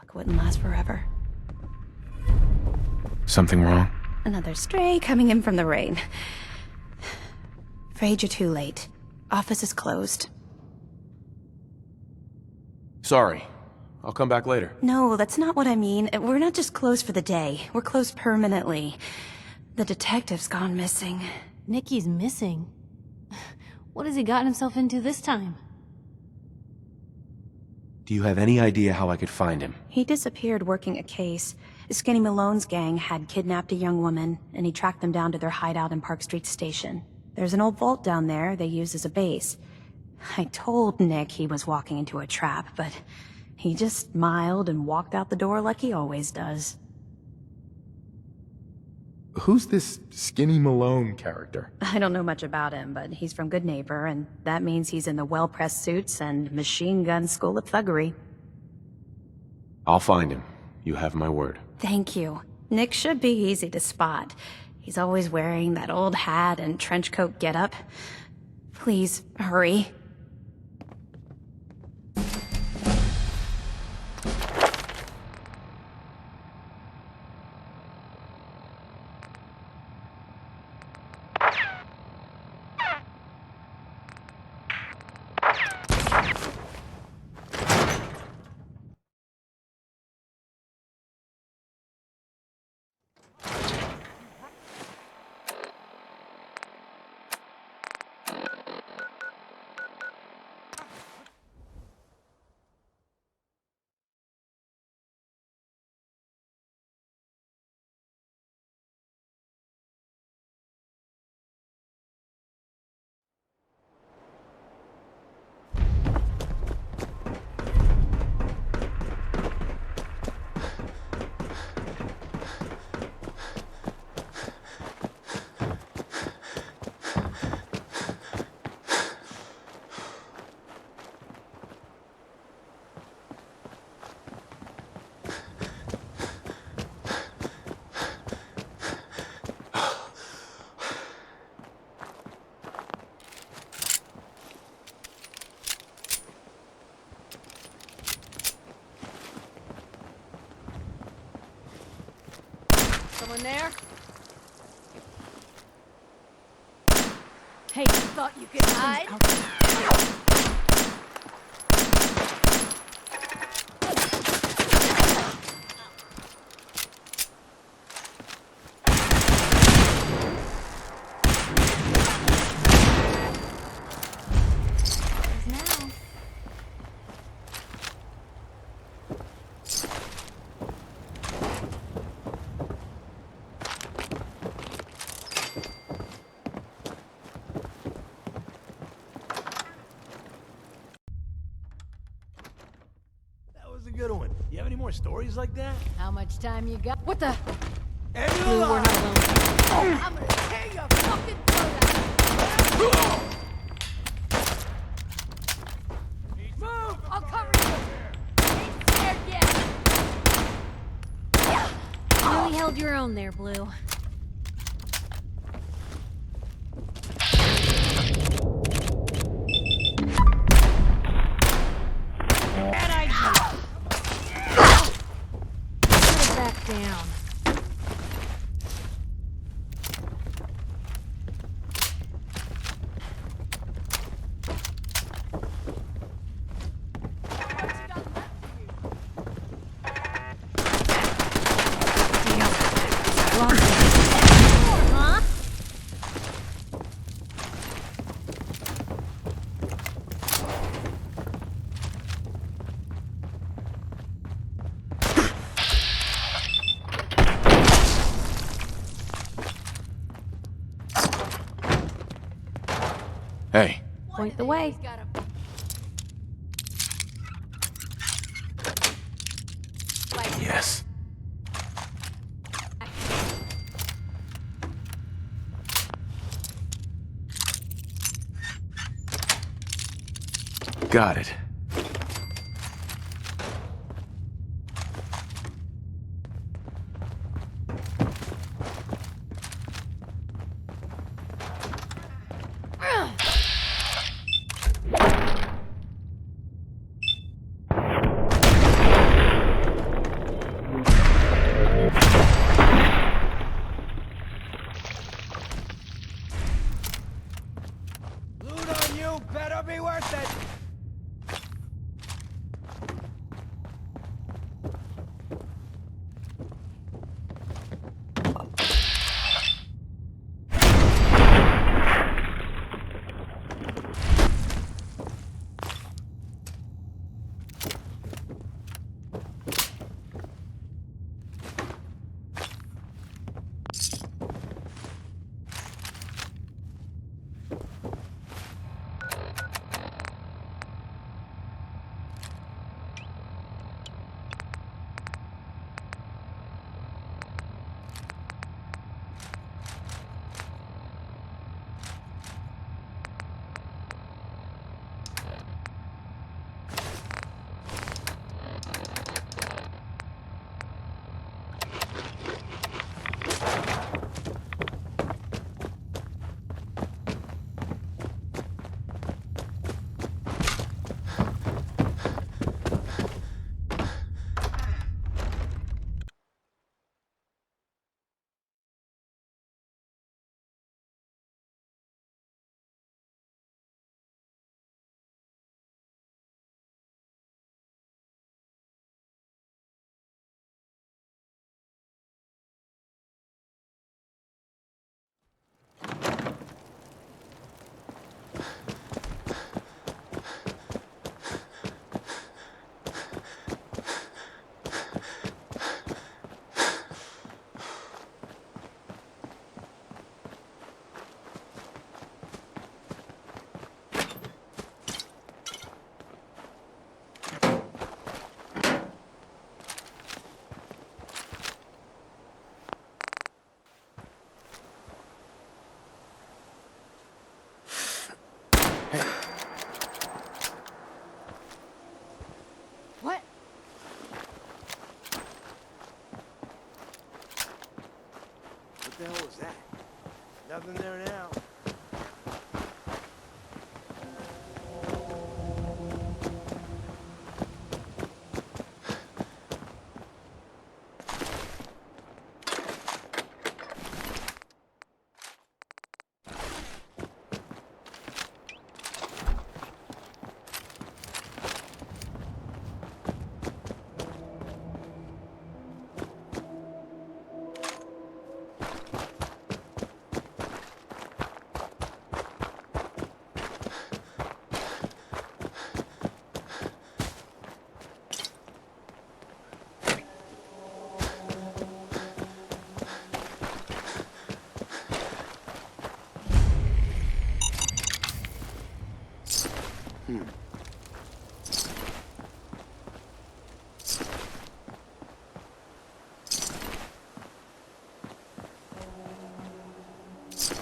luck wouldn't last forever. Something wrong? Another stray coming in from the rain. Afraid you're too late. Office is closed. Sorry. I'll come back later. No, that's not what I mean. We're not just closed for the day. We're closed permanently. The detective's gone missing. Nikki's missing. What has he gotten himself into this time? Do you have any idea how I could find him? He disappeared working a case. Skinny Malone's gang had kidnapped a young woman, and he tracked them down to their hideout in Park Street Station. There's an old vault down there they use as a base. I told Nick he was walking into a trap, but he just smiled and walked out the door like he always does. Who's this Skinny Malone character? I don't know much about him, but he's from Good Neighbor, and that means he's in the well-pressed suits and machine gun school of thuggery. I'll find him. You have my word. Thank you. Nick should be easy to spot. He's always wearing that old hat and trench coat getup. Please, hurry. Someone there? Hey, you thought you could hide? Now. That was a good one. You have any more stories like that? How much time you got? What the? And Blue, we're not alone. I'm gonna tear your fucking throat out! Move! I'll cover you. Ain't scared yet. You really held your own there, Blue. Bad idea! Put it back down. Huh? Hey, Point the way. yes. Got it. that? Nothing there now.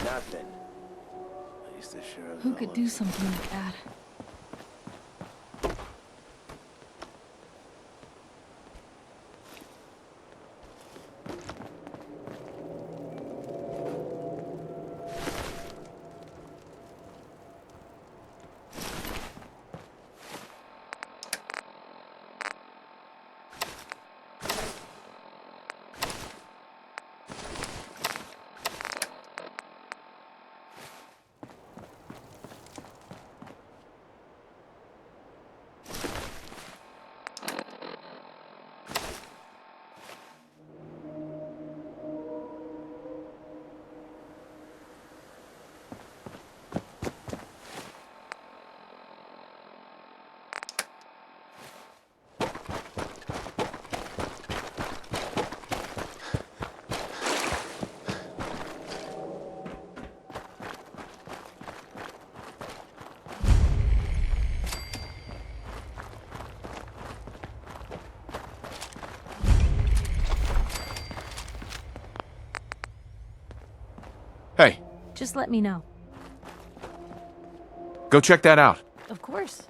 Nothing. At least I sure as Who hell could hope do so. something like that? Hey, Just let me know. go check that out. Of course.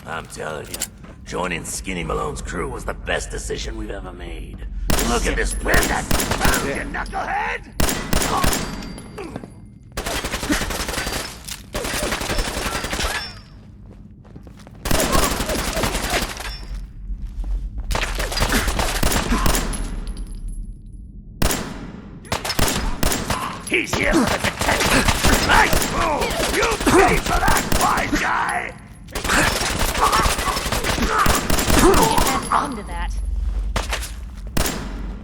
I'm telling you, joining Skinny Malone's crew was the best decision we've ever made. Look at this place! You knucklehead! He's here for the detection! Nice move! You pay for that, wise guy! Onto that.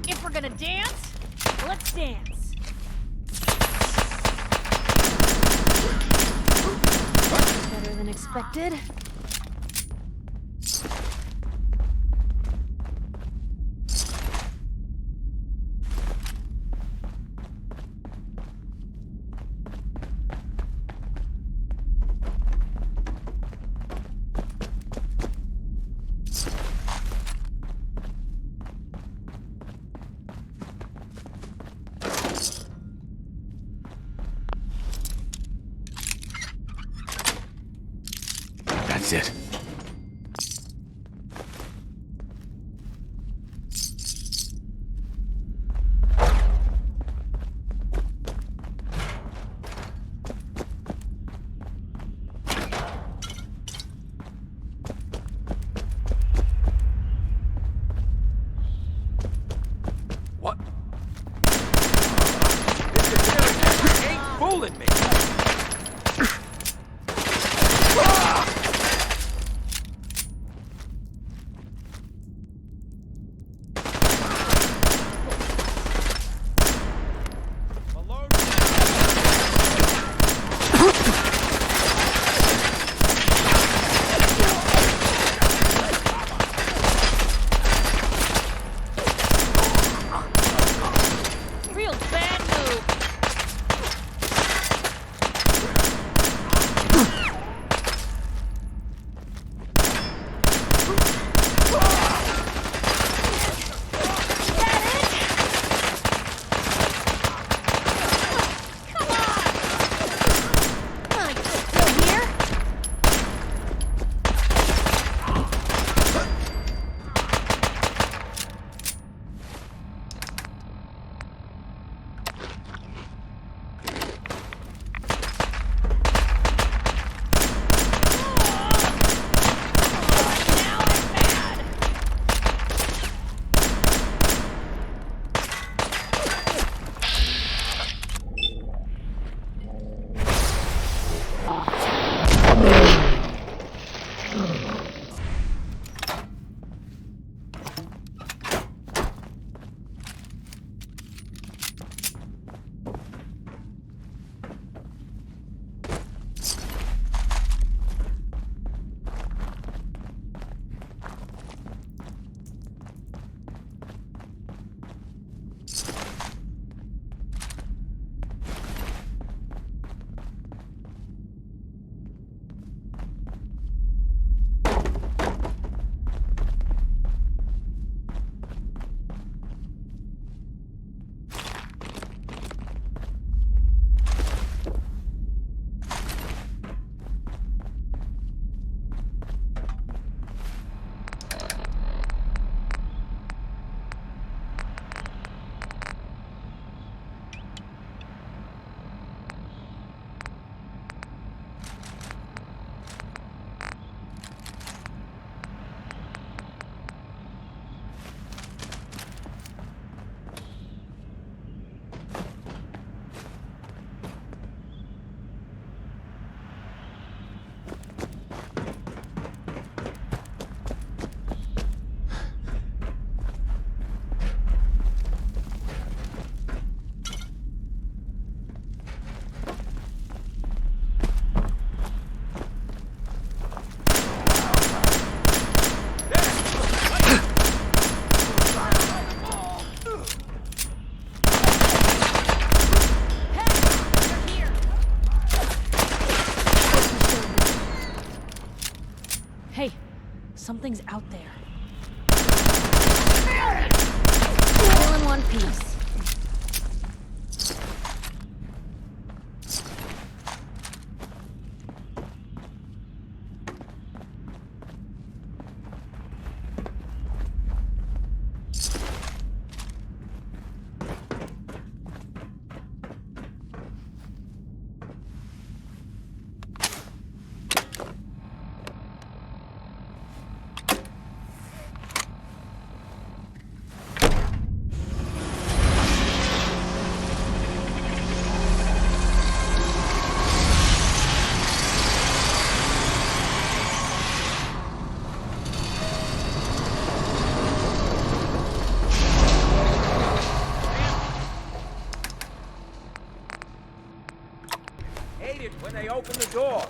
If we're gonna dance, let's dance. Better than expected. That's it. What? This ain't fooling me. Real bad move. Still here? Hey, something's out there. All in one piece. waited when they opened the door.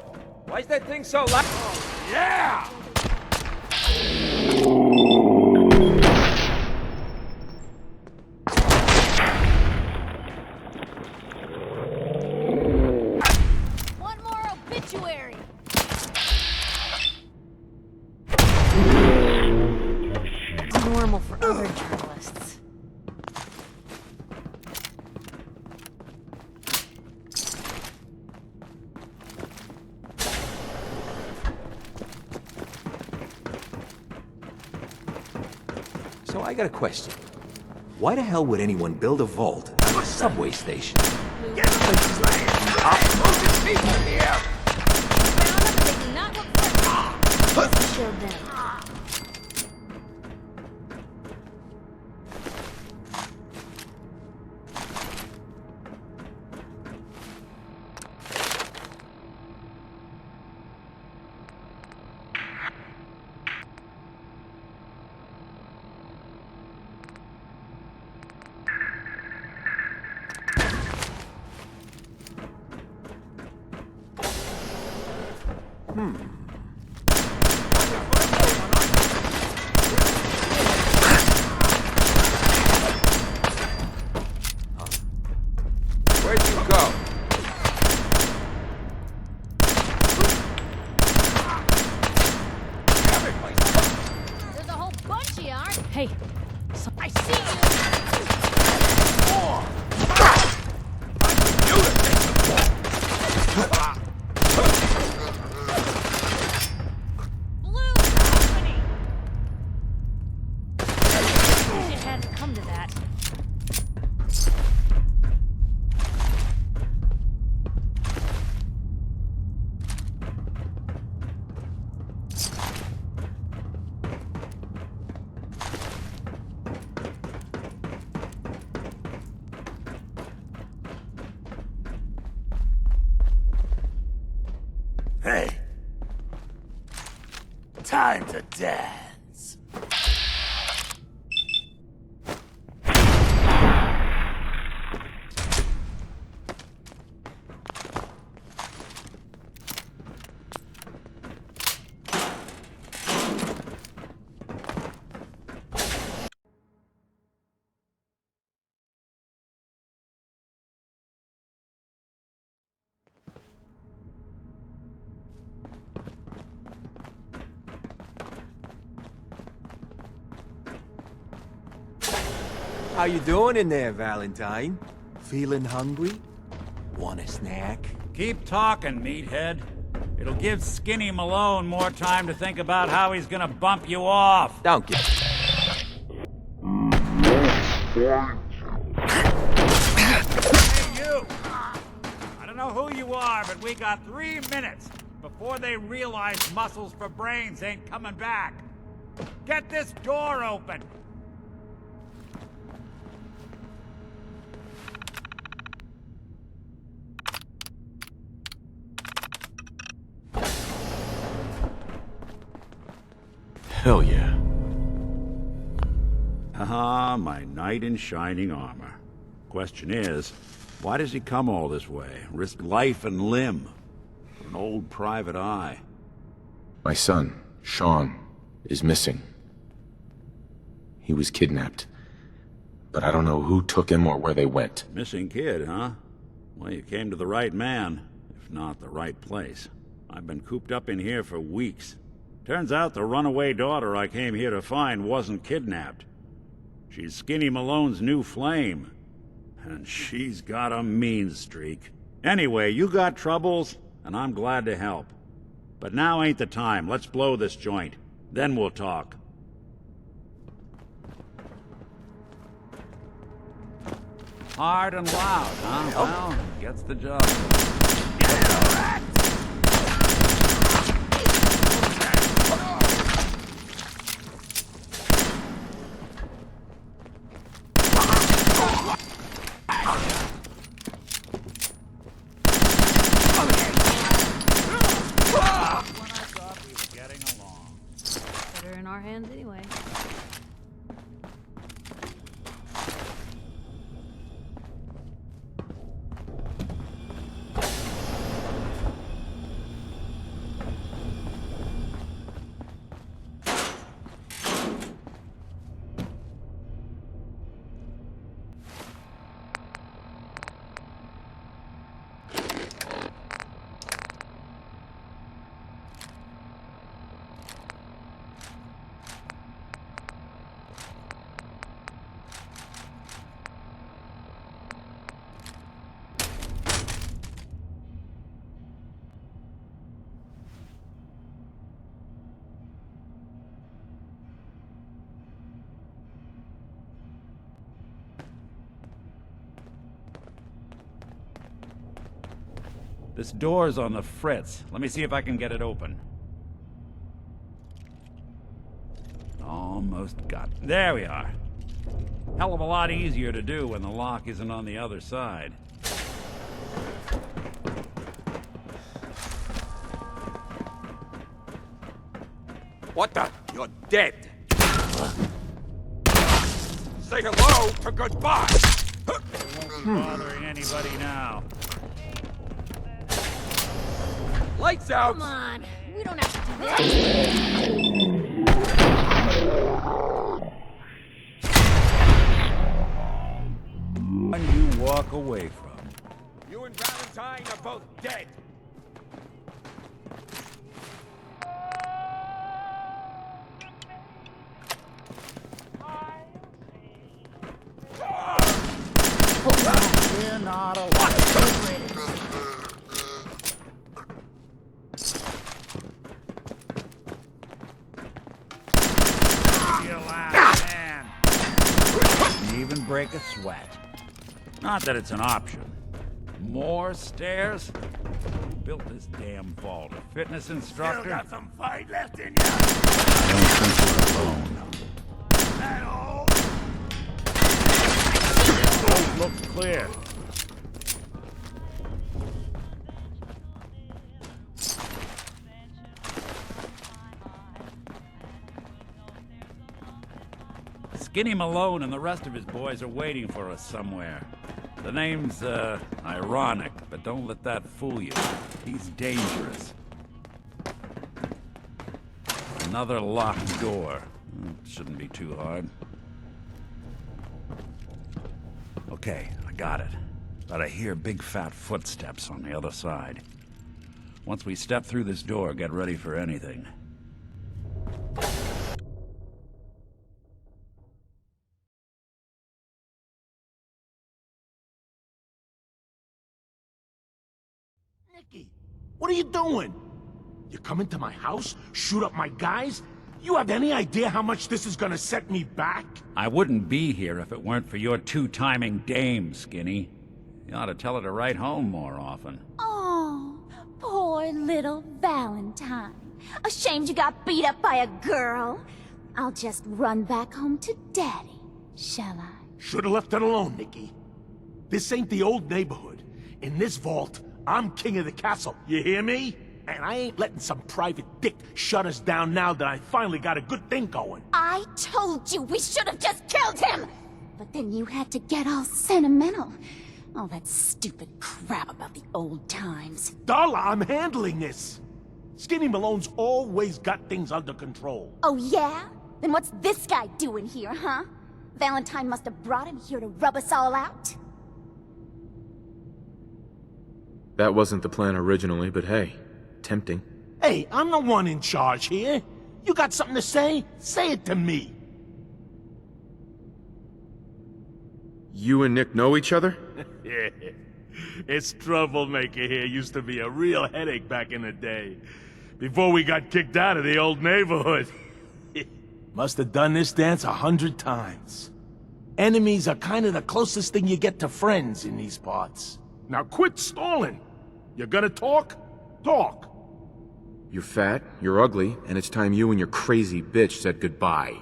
Why's that thing so loud? Oh, yeah! One more obituary. It's normal for other journalists. So I got a question. Why the hell would anyone build a vault at a subway station? Get the slain! Moving people in the air! Found them, they do not look for. Let's show them. Where'd you go? There's a whole bunch of you, aren't there? Hey, I see you. Blue company. wish it hadn't come to that. Hey. Time to dance. How you doing in there, Valentine? Feeling hungry? Want a snack? Keep talking, meathead. It'll give Skinny Malone more time to think about how he's gonna bump you off. Don't get... Hey, you! I don't know who you are, but we got 3 minutes before they realize muscles for brains ain't coming back. Get this door open! Hell yeah. Ah, my knight in shining armor. Question is, why does he come all this way? Risk life and limb for an old private eye. My son, Sean, is missing. He was kidnapped. But I don't know who took him or where they went. Missing kid, huh? Well, you came to the right man, if not the right place. I've been cooped up in here for weeks. Turns out the runaway daughter I came here to find wasn't kidnapped. She's Skinny Malone's new flame. And she's got a mean streak. Anyway, you got troubles, and I'm glad to help. But now ain't the time. Let's blow this joint. Then we'll talk. Hard and loud, huh? Well, gets the job. Better in our hands anyway. This door's on the fritz. Let me see if I can get it open. Almost got it. There we are. Hell of a lot easier to do when the lock isn't on the other side. What the? You're dead. Say hello to goodbye. Won't be bothering anybody now. Lights out. Come on. We don't have to do that. One you walk away from. You and Valentine are both dead. We're not alone. Your last man. Didn't even break a sweat. Not that it's an option. More stairs? Who built this damn vault? A fitness instructor? Still got some fight left in you. I don't think we're alone. That all? Road looks clear. Skinny Malone and the rest of his boys are waiting for us somewhere. The name's, ironic, but don't let that fool you. He's dangerous. Another locked door. Shouldn't be too hard. Okay, I got it. But I hear big fat footsteps on the other side. Once we step through this door, get ready for anything. Nicky, what are you doing? You come into my house, shoot up my guys? You have any idea how much this is gonna set me back? I wouldn't be here if it weren't for your two-timing dame, Skinny. You ought to tell her to write home more often. Oh, poor little Valentine. Ashamed you got beat up by a girl? I'll just run back home to Daddy, shall I? Should've left it alone, Nicky. This ain't the old neighborhood. In this vault, I'm king of the castle, you hear me? And I ain't letting some private dick shut us down now that I finally got a good thing going. I told you we should have just killed him! But then you had to get all sentimental. All that stupid crap about the old times. Darla, I'm handling this. Skinny Malone's always got things under control. Oh yeah? Then what's this guy doing here, huh? Valentine must have brought him here to rub us all out? That wasn't the plan originally, but hey, tempting. Hey, I'm the one in charge here. You got something to say? Say it to me. You and Nick know each other? Yeah. This troublemaker here used to be a real headache back in the day. Before we got kicked out of the old neighborhood. Must have done this dance 100 times. Enemies are kind of the closest thing you get to friends in these parts. Now quit stalling. You gonna talk? Talk. You're fat, you're ugly, and it's time you and your crazy bitch said goodbye.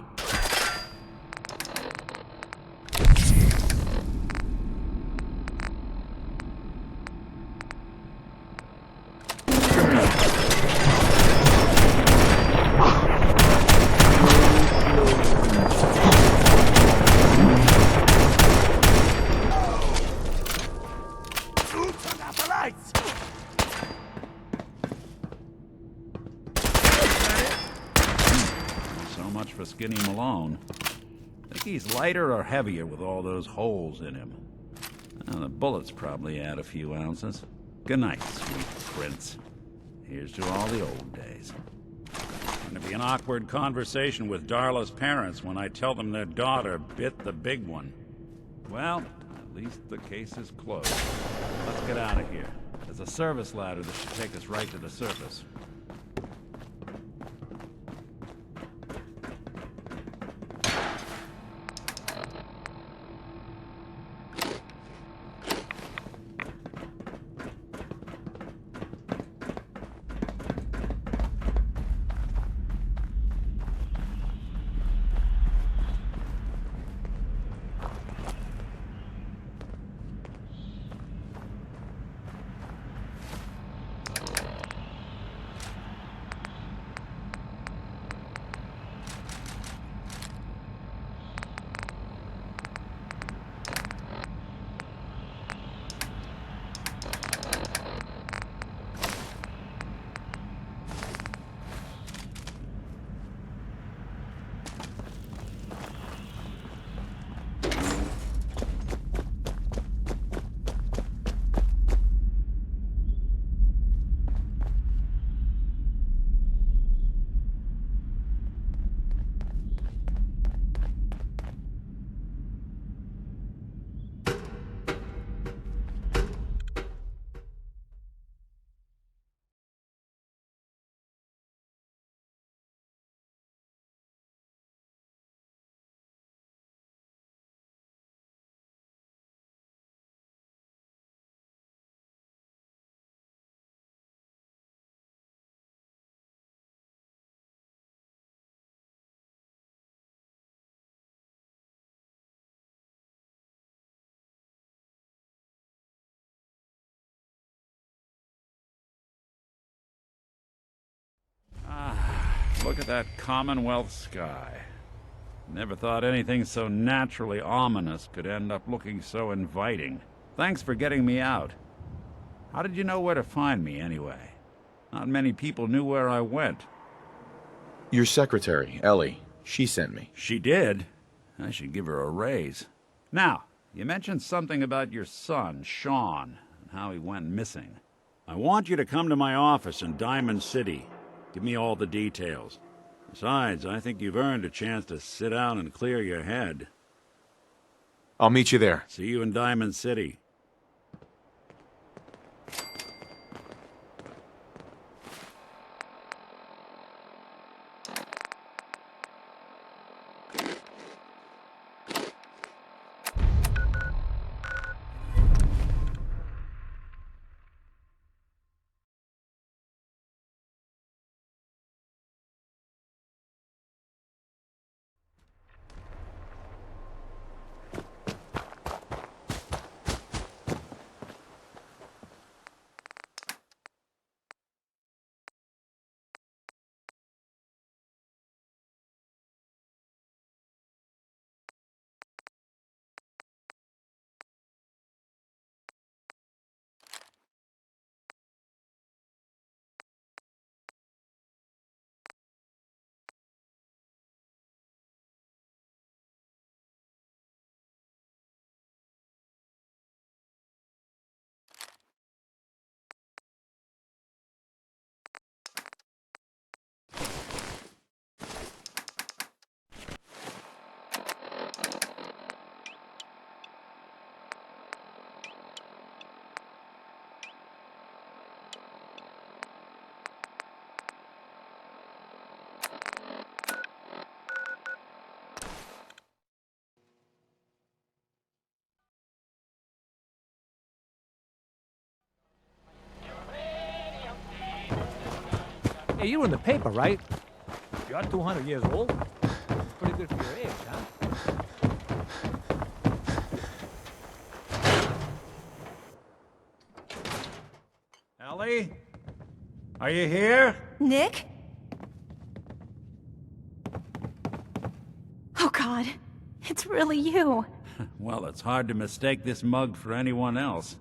For Skinny Malone. Think he's lighter or heavier with all those holes in him? The bullets probably add a few ounces. Good night, sweet prince. Here's to all the old days. Gonna be an awkward conversation with Darla's parents when I tell them their daughter bit the big one. Well, at least the case is closed. Let's get out of here. There's a service ladder that should take us right to the surface. Look at that Commonwealth sky. Never thought anything so naturally ominous could end up looking so inviting. Thanks for getting me out. How did you know where to find me, anyway? Not many people knew where I went. Your secretary, Ellie, she sent me. She did? I should give her a raise. Now, you mentioned something about your son, Sean, and how he went missing. I want you to come to my office in Diamond City. Give me all the details. Besides, I think you've earned a chance to sit down and clear your head. I'll meet you there. See you in Diamond City. Hey, you were in the paper, right? You're 200 years old. Pretty good for your age, huh? Ellie? Are you here? Nick? Oh God, it's really you. Well, it's hard to mistake this mug for anyone else.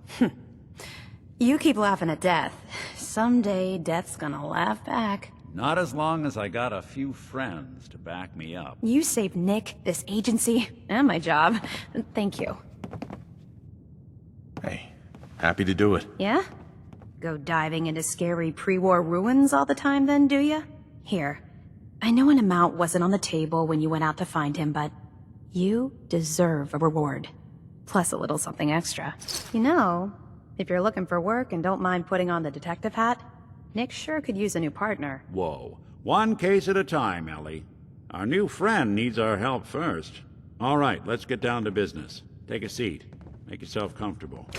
You keep laughing at death. Someday, death's gonna laugh back. Not as long as I got a few friends to back me up. You saved Nick, this agency, and my job. Thank you. Hey, happy to do it. Yeah? Go diving into scary pre-war ruins all the time then, do ya? Here, I know an amount wasn't on the table when you went out to find him, but you deserve a reward. Plus a little something extra. You know, if you're looking for work and don't mind putting on the detective hat, Nick sure could use a new partner. Whoa. One case at a time, Ellie. Our new friend needs our help first. All right, let's get down to business. Take a seat. Make yourself comfortable.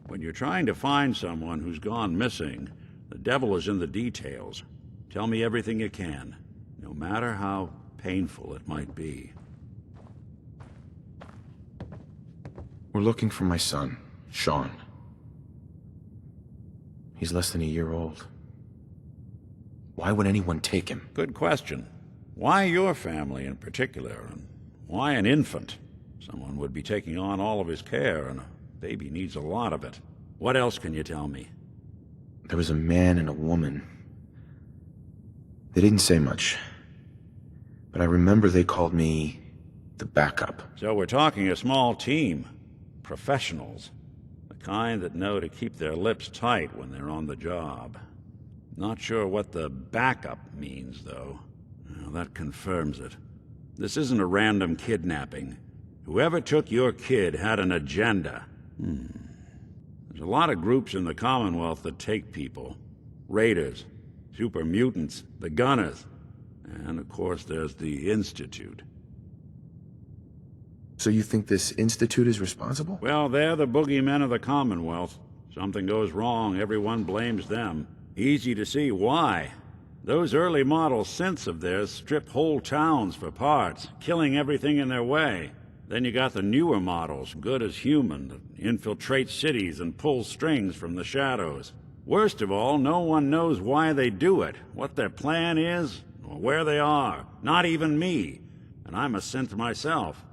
When you're trying to find someone who's gone missing, the devil is in the details. Tell me everything you can, no matter how painful it might be. We're looking for my son, Sean. He's less than a year old. Why would anyone take him? Good question. Why your family in particular, and why an infant? Someone would be taking on all of his care, and a baby needs a lot of it. What else can you tell me? There was a man and a woman. They didn't say much, but I remember they called me the backup. So we're talking a small team. Professionals. The kind that know to keep their lips tight when they're on the job. Not sure what the backup means, though. Well, that confirms it. This isn't a random kidnapping. Whoever took your kid had an agenda. There's a lot of groups in the Commonwealth that take people. Raiders, super mutants, the Gunners, and of course there's the Institute. So you think this Institute is responsible? Well, they're the boogeymen of the Commonwealth. Something goes wrong, everyone blames them. Easy to see why. Those early model synths of theirs strip whole towns for parts, killing everything in their way. Then you got the newer models, good as human, that infiltrate cities and pull strings from the shadows. Worst of all, no one knows why they do it, what their plan is, or where they are. Not even me. And I'm a synth myself.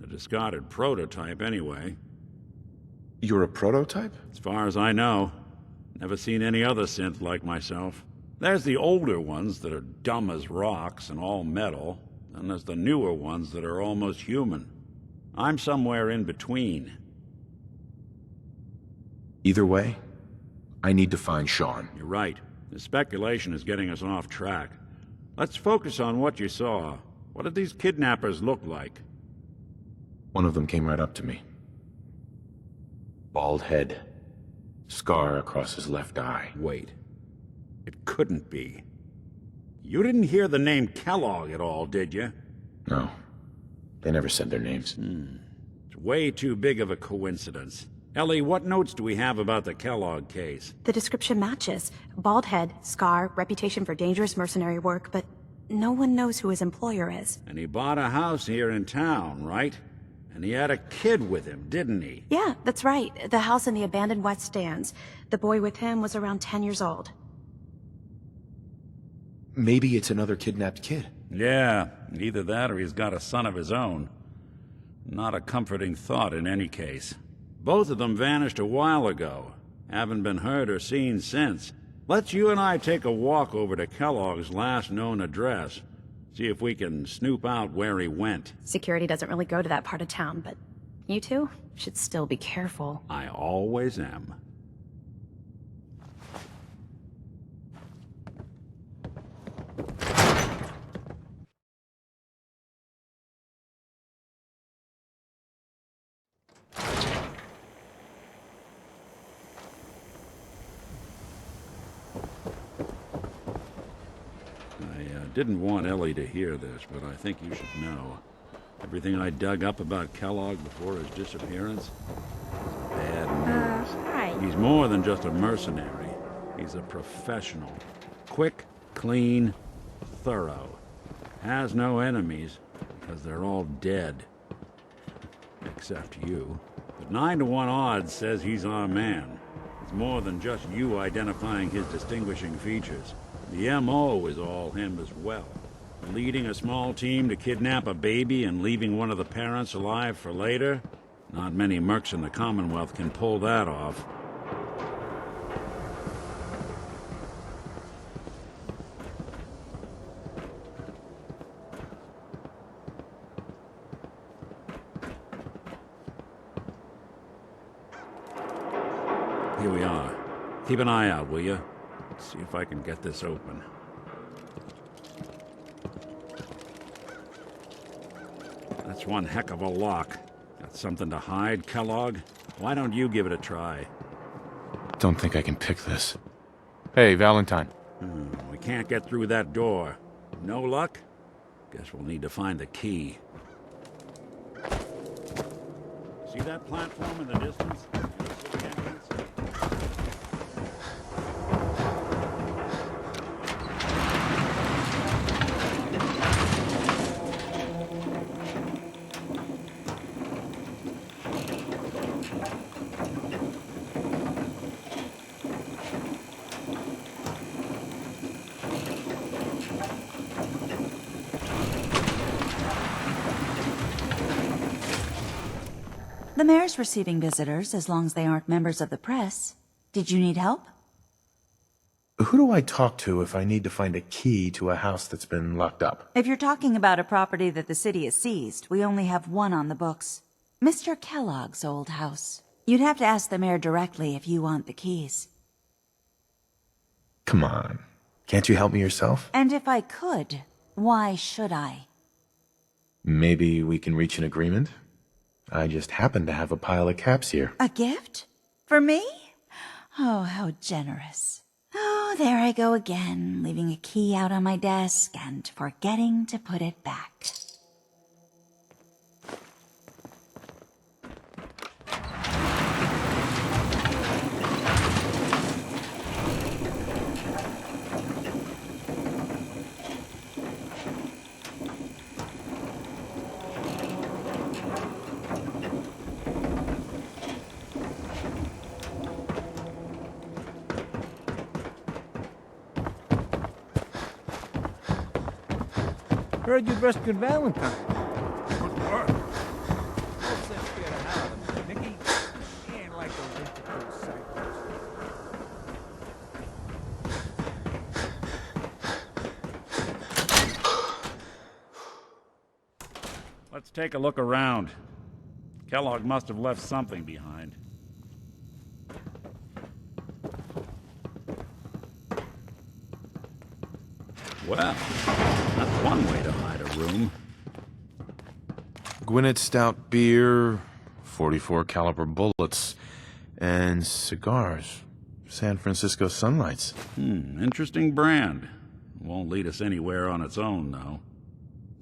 A discarded prototype, anyway. You're a prototype? As far as I know. Never seen any other synth like myself. There's the older ones that are dumb as rocks and all metal, and there's the newer ones that are almost human. I'm somewhere in between. Either way, I need to find Sean. You're right. The speculation is getting us off track. Let's focus on what you saw. What did these kidnappers look like? One of them came right up to me. Bald head. Scar across his left eye. Wait. It couldn't be. You didn't hear the name Kellogg at all, did you? No. They never said their names. It's way too big of a coincidence. Ellie, what notes do we have about the Kellogg case? The description matches. Bald head, scar, reputation for dangerous mercenary work, but no one knows who his employer is. And he bought a house here in town, right? And he had a kid with him, didn't he? Yeah, that's right. The house in the abandoned West Stands. The boy with him was around 10 years old. Maybe it's another kidnapped kid. Yeah, either that or he's got a son of his own. Not a comforting thought in any case. Both of them vanished a while ago. Haven't been heard or seen since. Let's you and I take a walk over to Kellogg's last known address. See if we can snoop out where he went. Security doesn't really go to that part of town, but you two should still be careful. I always am. Didn't want Ellie to hear this, but I think you should know. Everything I dug up about Kellogg before his disappearance is bad news. Right. He's more than just a mercenary. He's a professional. Quick, clean, thorough. Has no enemies, because they're all dead. Except you. But 9 to 1 odds says he's our man. It's more than just you identifying his distinguishing features. The M.O. is all him as well. Leading a small team to kidnap a baby and leaving one of the parents alive for later? Not many mercs in the Commonwealth can pull that off. Here we are. Keep an eye out, will you? See if I can get this open. That's one heck of a lock. Got something to hide, Kellogg? Why don't you give it a try? Don't think I can pick this. Hey, Valentine. We can't get through that door. No luck? Guess we'll need to find the key. See that platform in the distance? The entrance? The mayor's receiving visitors as long as they aren't members of the press. Did you need help? Who do I talk to if I need to find a key to a house that's been locked up? If you're talking about a property that the city has seized, we only have one on the books. Mr. Kellogg's old house. You'd have to ask the mayor directly if you want the keys. Come on. Can't you help me yourself? And if I could, why should I? Maybe we can reach an agreement? I just happen to have a pile of caps here. A gift? For me? Oh, how generous. Oh, there I go again, leaving a key out on my desk and forgetting to put it back. Heard you rescued Valentine. Good work. Don't set scared of hell out of him, Nicky. He ain't like those Institute psychos. Let's take a look around. Kellogg must have left something behind. Well, that's one way to hide a room. Gwinnett Stout beer, 44 caliber bullets, and cigars. San Francisco Sunlights. Interesting brand. Won't lead us anywhere on its own, though.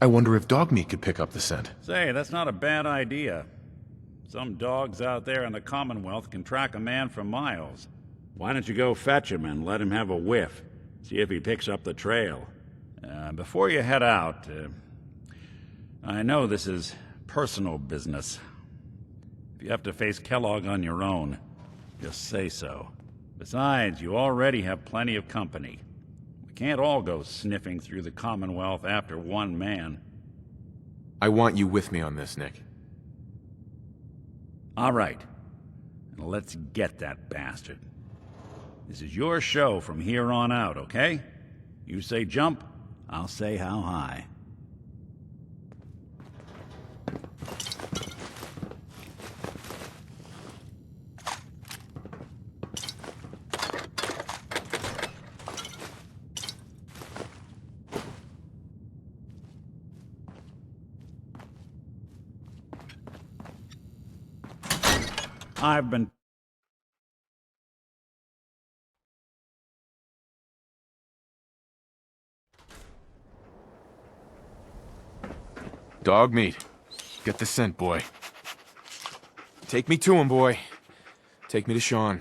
I wonder if dog meat could pick up the scent. Say, that's not a bad idea. Some dogs out there in the Commonwealth can track a man for miles. Why don't you go fetch him and let him have a whiff? See if he picks up the trail. Before you head out, I know this is personal business. If you have to face Kellogg on your own, just say so. Besides, you already have plenty of company. We can't all go sniffing through the Commonwealth after one man. I want you with me on this, Nick. All right. Now let's get that bastard. This is your show from here on out, okay? You say jump, I'll say how high. I've been... Dog meat. Get the scent, boy. Take me to him, boy. Take me to Sean.